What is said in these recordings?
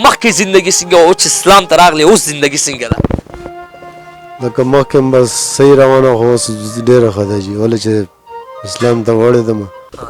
مخکې زندگی څنګه وه چې اسلام ته راغلی اوس زندگی څنګه ده؟ لکه مخکې هم بس صحیح روانه خو اوس ډېره ښه ده جي ولې چې اسلام ته وړېدم.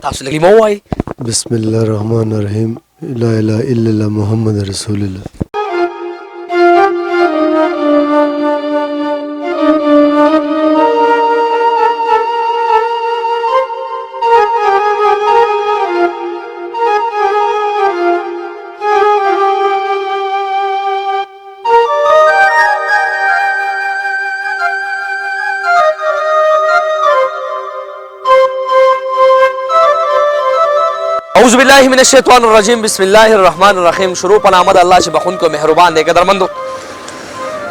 تاسو کلمه ووایئ. بسم الله الرحمن الرحیم لا اله الا الله محمد رسول الله. اعوذ باللہ من الشیطان الرجیم بسم اللہ الرحمن الرحیم. شروع په نام د الله چې بخونکی او مهربان دی. قدرمندو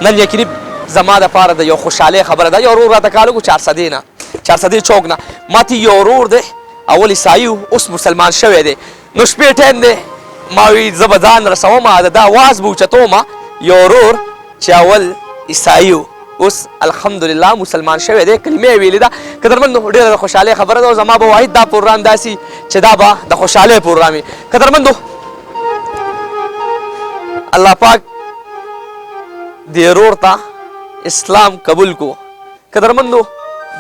نن یقیني زما دپاره د یو خوشحالۍ خبره ده. یو ورور راته کال وکړو چارسدې چوک نه ماته یو ورور دی اول عیسایي و اوس مسلمان شوی دی. نو شپې ټایم دی ما وی زه به ځان رسومه د ده اواز به اوچتومه یو ورور چې اول عیسایي و اوس الحمدلله مسلمان شوی دی کلمې یې ویلې ده. قدرمندو ډېره د خوشحالۍ خبره ده او زما به واحد دا پروګرام داسې چې دا به د خوشحالۍ پروګرام وي. قدرمندو الله پاک دې ورور ته اسلام قبول کو. قدرمندو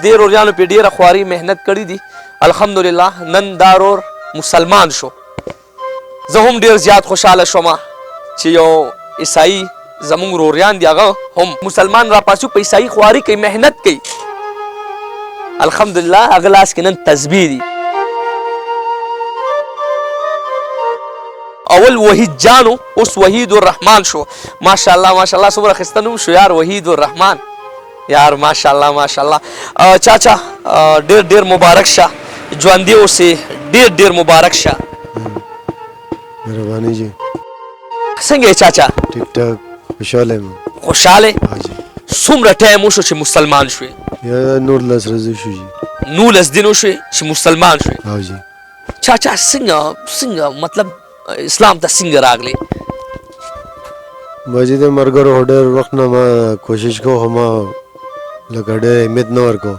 دې وروریانو پې ډېره خواري محنت کړي دي. الحمدلله نن دا ورور مسلمان شو. زه هم ډېر زیات خوشحاله شوم چې یو عیسایي زمونږ وروریان دي هغه هم مسلمان راپاسو په عیسایي خواري کوي محنت کوي. الحمدلله هغه لاس کې نن تسبیح دي. اول وحید جانو اوس وحید الرحمن شو. ماشاءالله ماشاءالله څومره ښایسته نوم شو یار وحید الرحمن یار ماشاءالله ماشاءالله. چاچا ډېر ډېر مبارک شه ژوندي اوسې ډېر ډېر مبارک شه. مهرباني جي. څنګه یې چاچا؟ ټیک ټاک خوشحاله یم. خوشحاله؟ څومره ټایم وشو چې مسلمان شوې؟ یا 19 ورځې شو جي. 19 دن وشوې چې مسلمان شوې؟ ها جي. چاچا څنګه مطلب اسلام ته څنګه راغلی؟ باجي د ملګرو ډېر وخت نه ما کوشش کوو خو ما لکه ډېر اهمیت نه ورکوو.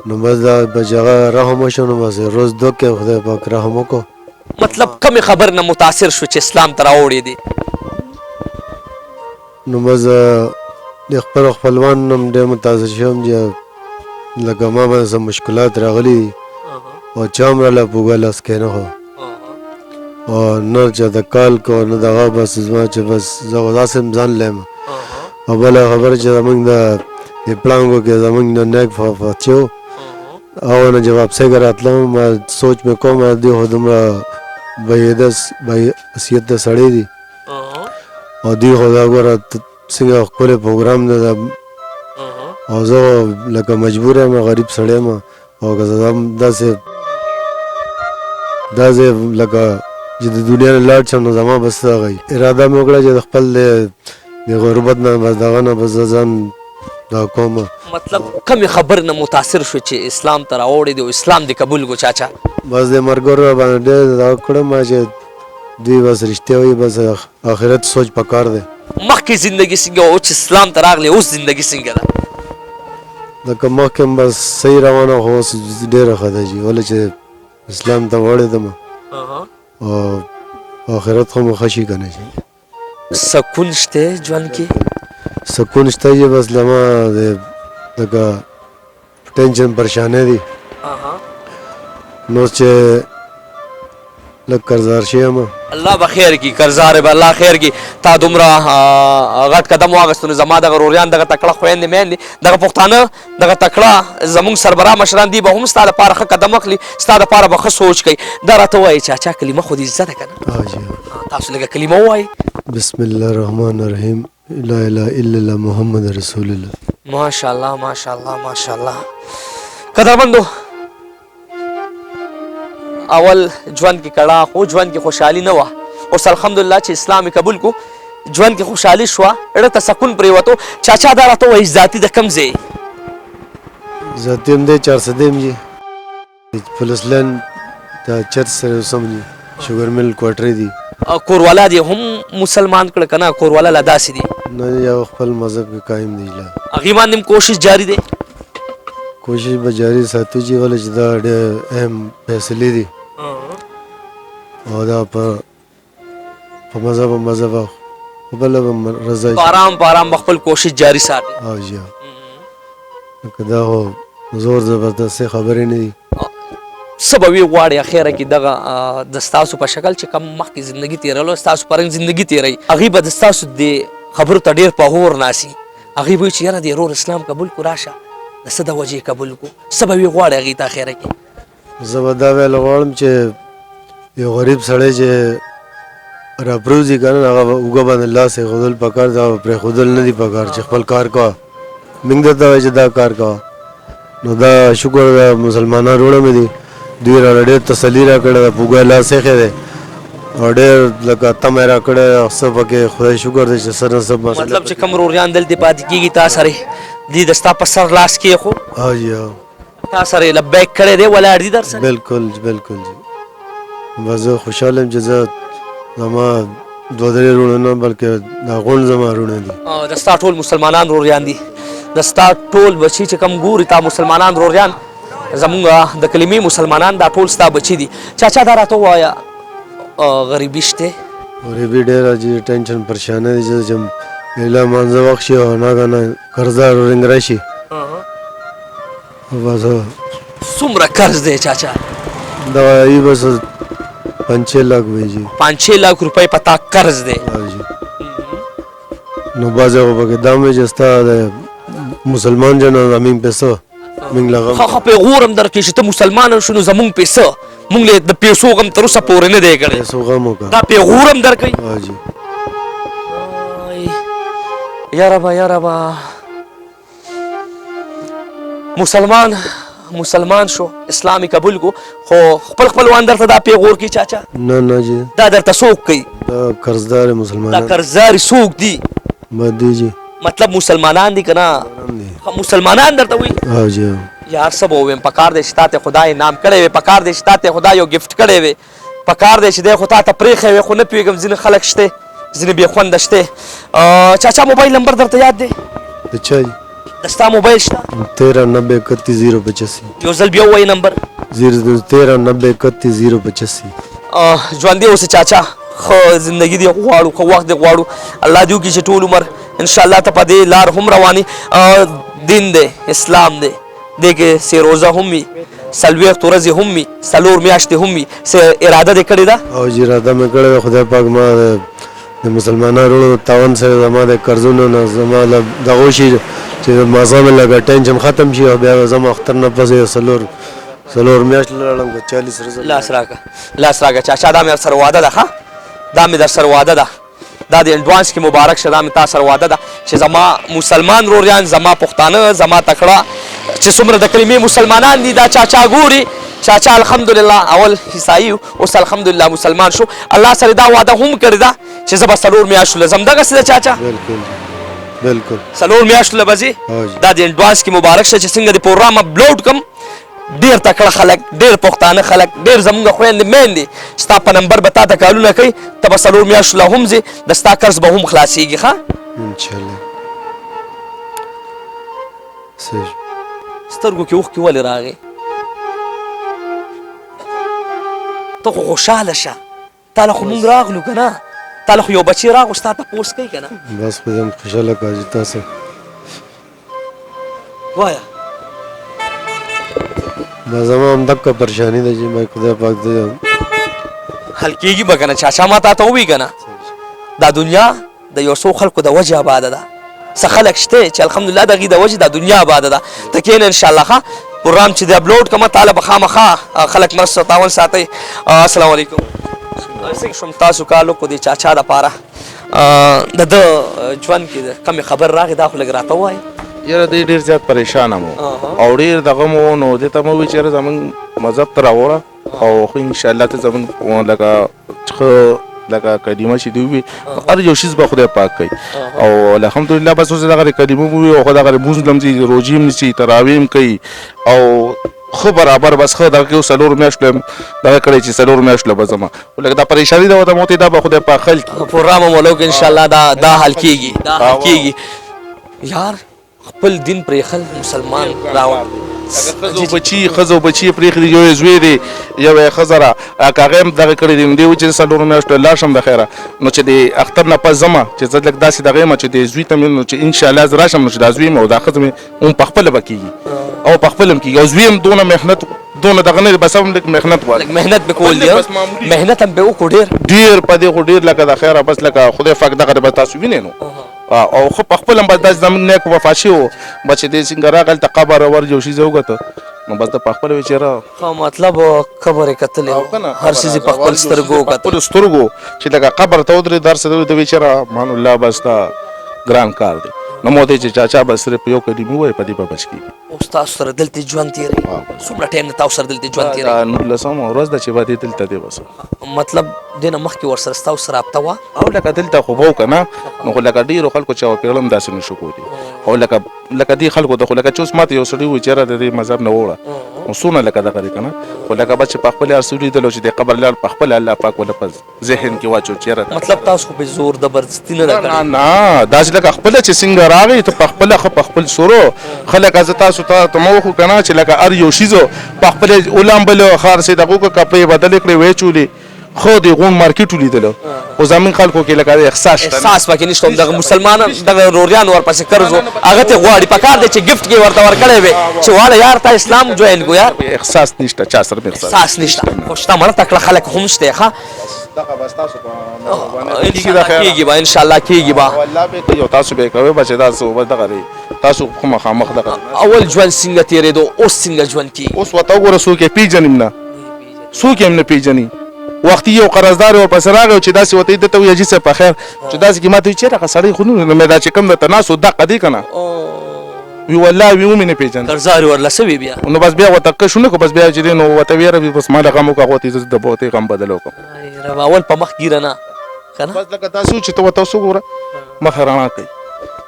نو بس دا بچ هغه رحم وشو نو بس روز دوه کې خدای پاک رحم وکړو. مطلب کمې خبر نه متاثر شو چې اسلام ته راوړې دي؟ نو بس د خپل خپلوان نم ډېر متاثر شوم چې لکه ما باندې څه مشکلات راغلي دي او چا هم راله پوګه لاس کې نه خو او نه چا ته کال کو نه دغه بس زما چې بس زه خو داسې ځان لیم. او بله خبره چې زمونږ د پړانګو کې زمونږ د نیک فوت شو او نه جواب څنګه راتلم ما سوچ مې کوم دی خو دومره بحیثیت د سړی دي او دوی خو دا ګوره څنګه ښکلی پروګرام دی او زه لکه مجبور یم غریب سړی یم او که زه داسې لکه چې د دنیا نه لاړ شم نو زما بس هغه اراده مې وکړه چې د خپل د غربت نه بس دغه نه بس ځان دا کوم. مطلب کمې خبر نه متاثر شو چې اسلام ته راوړې دی او اسلام دې قبول کو چاچا؟ بس د ملګرو باندې ډېر دا کړم چې دوی بس رښتیا وایي بس آخرت سوچ پکار دی. مخکې زندگی څنګه وه چې اسلام ته راغلی اوس زندگی څنګه ده؟ لکه مخکې هم بس صحیح روانه خو اوس ډېره ښه ده جي ولې چې اسلام ته وړېدم او آخرت خو مو ښه شي که نه شي. سکون شته ژوند کې؟ سکون شته جي بس لما لکه ټینشن پریشانۍ دي نو چې لږ قرضدار شوی یم. الله به خیر کړي قرضدار به الله خیر کړي. تا دومره غټ قدم واخیستو نو زما دغه وروریان دغه تکړه خویندې میندې دغه پښتانه دغه تکړه زموږ سربراه مشران دي به هم ستا دپاره ښه قدم واخلي ستا دپاره به ښه سوچ کوي. دا راته ووایي چاچا کلمه خو دې زده ده که نه؟ تاسو لږه کلمه ووایئ. بسم الله الرحمن الرحیم لا اله الا الله محمد رسول الله. ماشاءالله ماشاءالله ماشاءالله. قدرمندو اول ژوند کې کړه خو ژوند کې خوشحالي نه وه اوس الحمدلله چې اسلام قبول کو ژوند کې خوشحالي شوه اړه ته سکون پرېوتو. چاچا دا راته وایي ذاتي د کوم ځای؟ ذاتي هم دی چارسدې هم جي پولیس لین د چرچ سره اوسم جي شوګر مل کوارټرې دي. کوروالا دې هم مسلمان کړه که نه کوروالا لا داسې دي؟ نه یو خپل مذهب کې قایم دی لا هغې باندې هم کوشش جاري دی؟ کوشش به جاري ساتو جي ولې چې دا ډېر اهم فیصلې دي او دا په په مزه په مزه به خو بله به رضا په آرام په آرام به خپل کوشش جاري ساتي. او جی لکه دا خو زور زبردستې خبرې نه دي. څه به وی غواړې اخره کې دغه د ستاسو په شکل چې کم مخکې زندګي تېرولو ستاسو په رنګ زندګي تېروي هغوی به د ستاسو د خبرو ته ډېر په غور ناسي. هغوی به وایي چې یاره د ورور اسلام قبول کړو راشه د څه د وجې قبول کړو. څه به وی غواړې هغوی ته اخره کې؟ زه به دا ویل غواړم چې یو غریب سړی چې راپروځي که نه هغه به اوږه باندې لاس ایښودل پکار دی هغه پرېښودل نه دي پکار چې خپل کار کوه. موږ درته وایي چې دا کار کوه. نو دا شکر ده مسلمانان وروڼه مې دي دوی راله ډېر تسلي راکړې ده په اوږه لاس ایښی دی او ډېر لکه تمه یې راکړی ده څه پکې خدای شکر دی چې څه نه څه مطلب چې کوم روریان دلته پاتې کېږي تا سره دوی د ستا په سر لاس کېښو ها جي ها تا سره یې لبیک کړی دی ولاړ دي در سره؟ بالکل بالکل جي بس زه خوشحاله یم چې زه زما دوه درې وروڼه نه بلکې دا غونډ زما وروڼه دي. د ستا ټول مسلمانان روریان دي د ستا ټول بچي چې کوم ګوري تا مسلمانان روریان زمونږ د کلمې مسلمانان دا ټول ستا بچي دي. چاچا دا راته ووایه غریبي شته؟ غریبي ډېره جي ټینشن پریشانه دي چې ایله مانځه وخت شي او ناګهانه قرضدار رنګ راشي بس څومره قرض دی چاچا؟ دوایي بس 5-6 लाख وي جي 5-6 लाख روپۍ په تا قرض دی. نو بعضې خو پکې دا مې چې ستا د مسلمان جنه زمین پیسه موږ له غم ښه پیغور هم درکړي چې ته مسلمان شو نو زمونږ پیسه موږ د پیسو غم تر اوسه پورې نه دی کړی. پیسو غم وکړه دا پیغور هم درکوي؟ ها جي یا ربه یا ربه مسلمان شو اسلامي قبول کو خو خپل خپلوان درته دا پیغور کوي چاچا؟ نه نه جي دا درته څوک کوي؟ دا قرضدار دا مسلمانان قرضداري څوک دي؟ مدي جي مطلب مسلمانان دي که نه؟ مسلمانان درته وایي؟ ها جي یار څه به ووایم پکار دی چې تا ته خدای انعام کړی وی پکار دی چې تا ته خدای یو ګفټ کړی وی پکار دی چې دی خو تا ته پرېښی وی خو نه پوهېږم ځینې خلک شته ځینې بې خونده شته. چاچا موبایل نمبر درته یاد دی؟ د چا جي د ستا موبایل شته؟ 139031 یو ځل بیا ووایي نمبر 139031 ژوندی اوسې چاچا ښه زندګي دې غواړو ښه وخت دې غواړو الله دې وکړي چې ټول عمر انشاءالله ته په دې لار هم رواني. دین دی اسلام دی دې کې سې روزه هم وي 40 ورځې هم وي 4 میاشتې هم وي څه اراده دې کړې ده؟ او جي اراده مې کړې ده خدای پاک ما د مسلمانانو وروڼو تاوان سره زما د قرضونو نه زما له دغو شي چې مازه مې لږه ټینشن ختم شي او بیا به زما اختر نه پسې څلور میاشتې لرم که 40 ورځې لاس راکړه چاچا دا مې در سره واده ده ښه دا مې در سره واده ده دا د انډوانس کې مبارک شه دا مې تا سره واده ده چې زما مسلمان روریان زما پښتانه زما تکړه چې څومره د کلمې مسلمانان دي دا چاچا ګوري چاچا الحمدلله اول عیسائی اوس الحمدلله مسلمان شو الله سره دا واده هم کړې ده چې زه به 4 میاشتو له ځم دغسې ده چاچا؟ بالکل 4 میاشتو له به ځې دا د انډوانس کې مبارک شه چې څنګه د پروګرام اپلوډ کړم ډېر تکړه خلک ډېر پښتانه خلک ډېر زموږ خویندې میندې ستا په نمبر به تا ته کالونه کوي ته به 4 میاشتو له هم ځې د ستا قرض به هم خلاصېږي ښه انشاءالله. سترګو کې اوښکې ولې راغې؟ ته خو خوشحاله شه تا له خو مونږ راغلو که نه تا له خو یو بچی راغو ستا تپوس کوي که نه بس خو یم خوشحاله کاجي تاسو وایه دا زما همدغه پریشاني ده چې ما خدای پاک دې حل کېږي به که نه چاچا ما تا ته ووایي که نه دا دنیا د یو څو خلکو د وجې آباده ده څه خلک شته چې الحمدلله د هغې د وجې دا دنیا آباده ده ته کښېنه انشاءالله ښه پروګرام چې دی اپلوډ کړمه تاله به خامخا خلک مرسته تاون ساتئ. السلام علیکم. څنګه شوم تاسو کار وکړو د چاچا دپاره د ده ژوند کې د کمې خبر راغې دا خو لږ راته ووایې. یاره دی ډېر زیات پریشانه مو او ډېر دغه مو نو دې ته مو ووایي چې یاره زموږ مذهب ته راوړه او خو انشاءالله ته زموږ لکه ښه لکه کلمه چې دی وي هر یو شیز به خدای پاک کوي او الحمدلله بس اوس دغه کلمه مو وي او خو دغه لمونځ هم ځي روژې هم نیسي تراویح هم کوي او ښه برابر بس ښه دغه کې 4 میاشتو یم دغه کړی چې 4 میاشتو به ځمه خو لکه دا پریشاني ده ورته موتې دا به خدای پاک حل کړي پروګرام هم ولو که انشاءالله دا حل کېږي یار خپل دین پرېښل مسلمان راوړ ښځو بچي پرېښي دي یو یې زوی دی یو یې ښځه ده که هغه هم دغه کړي دي نو دی وایي چې څلورو میاشتو لاړ شم د خیره نو چې د اختر نه پس ځمه چې زه لږ داسې دغه یم چې د زوی ته مې نو چې انشاءالله زه راشم نو چې دا زوی یم او دا ښځه مې هم پخپله به کېږي او پخپله هم کېږي او زوی هم دونه محنت دونه دغه نه دی بس هم لږ محنت غواړي محنت مې کول دی محنت هم به وکړو ډېر په دې خو ډېر لکه د خیره بس لکه خدای پاک دغه بس تاسو وینئ نو او خو پخپل هم بس داسې زموږ نیک وفا شوي وو بس چې دې څنګه راغی هلته قبر ور یو شي زه وګته نو بس د پخپله وی چېره مطلب قبر یې کتلی هر څیز یې په خپل سترګو وکتل خپلو سترګو چې لکه قبر ته ودرېد هر څه ته د وی چېره مان الله بس دا ګران کار دی نو مو ته چې چاچا بس صرف یو کلمې ووایي په دې به بچ کېږي اوس تاسو سره دلته ژوند تېروي څومره ټایم نه تاسو سره دلته ژوند تېروي دا 19مه ورځ ده چې به دې دلته دی بس مطلب دې نه مخکې ورسره ستاسو سره رابطه وه او لکه دلته خو به و که نه نو خو لکه ډېرو خلکو چې پیغله هم داسې نشو کولی او لکه دې خلکو ته خو لکه چې اوس ماته یو سړي وایي چېرې د دې مذهب نه وړه نو څونه لکه دغه دی که نه خو لکه بس چې په خپلې هر څه ولیدلو چې د قبر لاړ په خپله الله پاک ولې په ذهن کې واچو چېرې مطلب تاسو خو به زور زبردستي نه ده کړې نه داسې لکه خپله چې څنګه راغی ته په خپله ښه په خپل سورو ښه لکه زه تاسو ته مه وښو که نه چې لکه هر یو شیزو په خپلې ولامبلو ښار سې دغه وکړه کپړې یې بدلې کړې ویې چولې خو د غون مارکیټ ولیدلو خو زموږ خلکو کې لکه احساس شته احساس پکې نشته دغه مسلمانان دغه روریان ورپسې قرض و هغه ته غواړي پکار دی چې ګفټ کې ورته ورکړی وي چې واله یار ته اسلام جوین کو یار احساس نشته چا سره احساس نشته خو شتمنه تکړه خلک هم شته ښه کېږي به انشاءالله کېږي به والله به کوي او تاسو به کوئ به چې تاسو به دغه دی تاسو خو مخامخ دغه اول ژوند څنګه تېرېدو اوس څنګه ژوند کېږي اوس ورته وګوره څوک یې پېژنم نه څوک یې هم نه پېژني وختي یو قرضدار ورپسې راغی چې داسې ورته ده ته وایي حاجي صاحب په خیر چې داسې کې ما ته وایي چېرې هغه سړی خو نه مې دا چې کوم درته ناست و دقه دی که نه وی والله وی ومې نه پېژني قرضدار ورله څه وي بیا نو بس بیا ورته کش ونه کړو بس بیا چې دی نو ورته ویره وي بس ما له غم وکړه غوتې زه د بوتې غم بدل وکړم اول په مخ ګیره نه که نه بس لکه تاسو چې ته ورته اوس وګوره مخه رڼا کوي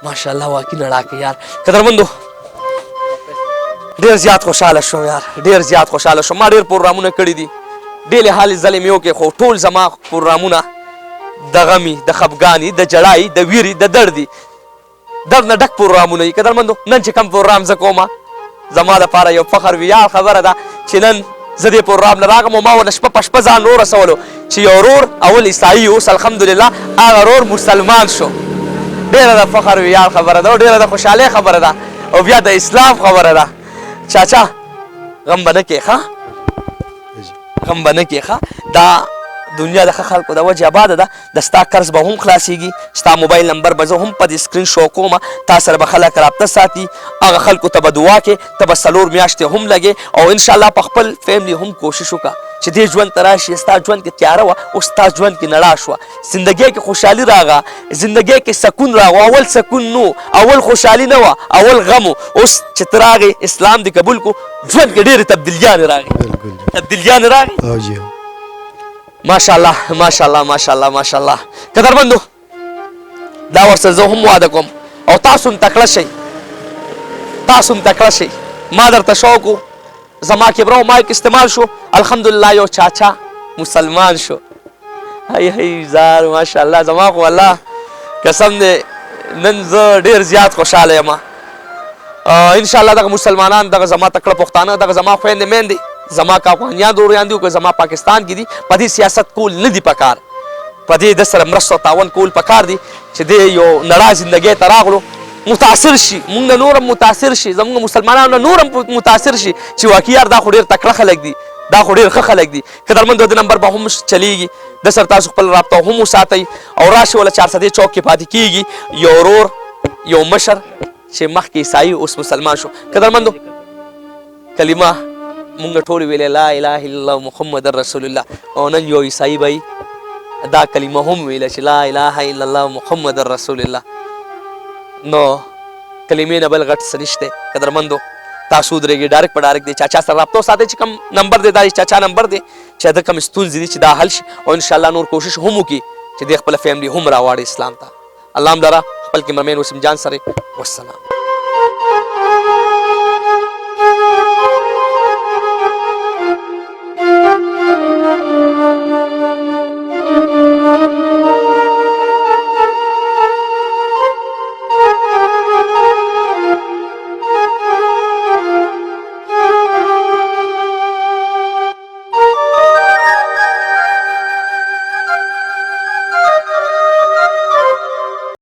ماشاءالله واقعي رڼا کوي یار قدرمندو ډېر زیات خوشحاله شوم یار ډېر زیات خوشحاله شوم ما ډېر پروګرامونه کړي دي ډېرې حالې ځلې مې وکړې خو ټول زما پروګرامونه د غمي د خفګاني د جړایي د ویرې د دردي درد نه ډک پروګرامونه دي قدرمندو نن چې کوم پروګرام زه کومه زما دپاره یو فخر ویاړ خبره ده چې نن زه دې پروګرام نه راغم او ما ورله شپه په شپه ځان ورسولو چې یو ورور اول عیسایي اوس الحمدلله هغه ورور مسلمان شو ډېره د فخر ویاړ خبره ده او ډېره د خوشحالۍ خبره ده او بیا د اسلام خبره ده چاچا غم به نه کې ښه غم به نه کې ښه دا دنیا د ښه خلکو د وجې آباده ده د ستا قرض به هم خلاصېږي ستا موبایل نمبر به زه هم په دې سکرین شو کومه تا سره به خلک رابطه ساتي هغه خلکو ته به دعا کې ته به 4 میاشتې هم لګې او انشاءالله په خپل فیملی هم کوشش وکړه چې دې ژوند ته راشي ستا ژوند کې تیاره وه اوس ستا ژوند کې نړا شوه زندګۍ کې خوشحالي راغه زندګۍ کې سکون راغو اول سکون نو اول خوشحالي نه وه اول غم و اوس چې ته راغې اسلام دې قبول کو ژوند کې ډېرې تبدیلیانې راغې تبدیلیانې راغې ماشاءالله ماشاءالله ماشاءالله ماشاءالله قدرمندو دا ورسره زه هم واده کوم او تاسو هم تکړه شئ تاسو هم تکړه شئ ما درته شوق و زما کیمره او مایک استعمال شو الحمدلله یو چاچا مسلمان شو هی هی زار ماشاءالله زما خو الله قسم دی نن زه ډېر زیات خوشحاله یم انشاءالله دغه مسلمانان دغه زما تکړه پښتانه دغه زما خویندې میندې زما کاکوانیان روریان دي او که زما پاکستان کې دي په دې سیاست کول نه دي پکار په دې د سره مرسته او تعاون کول پکار دي چې دې یو نړا زندګۍ ته راغلو متاثر شي مونږ نه نور هم متاثر شي زموږ مسلمانانو نه نور هم متاثر شي چې واقعي یار دا خو ډېر تکړه خلک دي دا خو ډېر ښه خلک دي قدرمندو د نمبر به هم چلیږي د سره تاسو خپل رابطه هم وساتئ او راشئ وله 400 چوک کې پاتې کېږي یو ورور یو مشر چې مخکې عیسایي اوس مسلمان شو قدرمندو کلمه مونږ ټول ویلې لا اله الا الله محمد رسول الله او نن یو عیسایي به دا کلمه هم ویله چې لا اله الا الله محمد رسول الله نو کلمې نه بل غټ څه نشته قدرمندو تاسو درېږئ ډایرکټ په ډایرکټ دی چاچا سره رابطه وساتئ چې کوم نمبر دی دا چاچا نمبر دی چې د کوم ستونزې دي چې دا حل شي او انشاءالله نور کوشش هم وکړي چې د خپله فیملي هم راواړي اسلام ته الله هم لره خپل کیمرمین وسیم جان سره والسلام